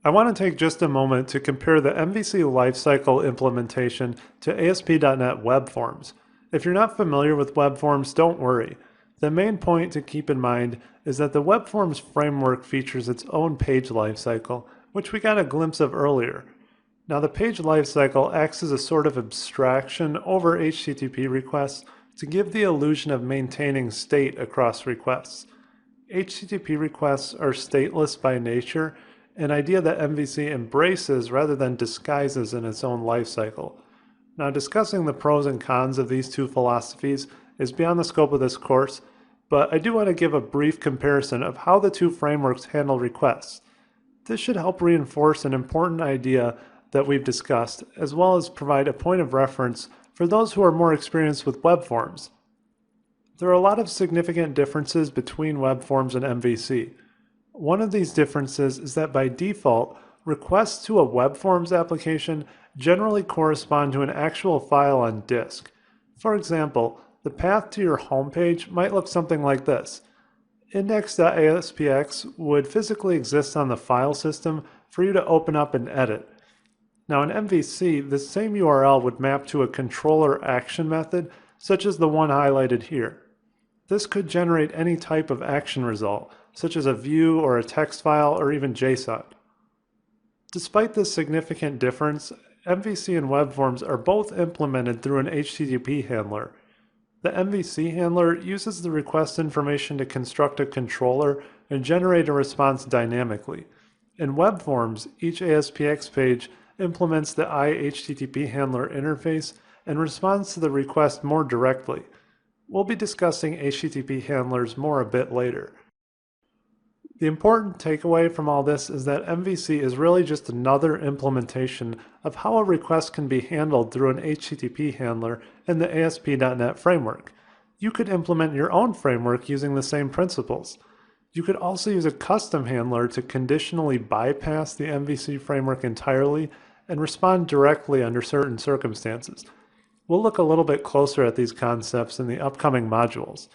I want to take just a moment to compare the MVC lifecycle implementation to ASP.NET Web Forms. If you're not familiar with Web Forms, don't worry. The main point to keep in mind is that the Web Forms framework features its own page lifecycle, which we got a glimpse of earlier. Now, the page lifecycle acts as a sort of abstraction over HTTP requests to give the illusion of maintaining state across requests. HTTP requests are stateless by nature, an idea that MVC embraces rather than disguises in its own lifecycle. Now, discussing the pros and cons of these two philosophies is beyond the scope of this course, but I do want to give a brief comparison of how the two frameworks handle requests. This should help reinforce an important idea that we've discussed, as well as provide a point of reference for those who are more experienced with web forms. There are a lot of significant differences between web forms and MVC. One of these differences is that by default, requests to a web forms application generally correspond to an actual file on disk. For example, the path to your homepage might look something like this. Index.aspx would physically exist on the file system for you to open up and edit. Now in MVC, the same URL would map to a controller action method, such as the one highlighted here. This could generate any type of action result, such as a view or a text file or even JSON. Despite this significant difference, MVC and web forms are both implemented through an HTTP handler. The MVC handler uses the request information to construct a controller and generate a response dynamically. In web forms, each ASPX page implements the iHTTP handler interface and responds to the request more directly. We'll be discussing HTTP handlers more a bit later. The important takeaway from all this is that MVC is really just another implementation of how a request can be handled through an HTTP handler in the ASP.NET framework. You could implement your own framework using the same principles. You could also use a custom handler to conditionally bypass the MVC framework entirely and respond directly under certain circumstances. We'll look a little bit closer at these concepts in the upcoming modules.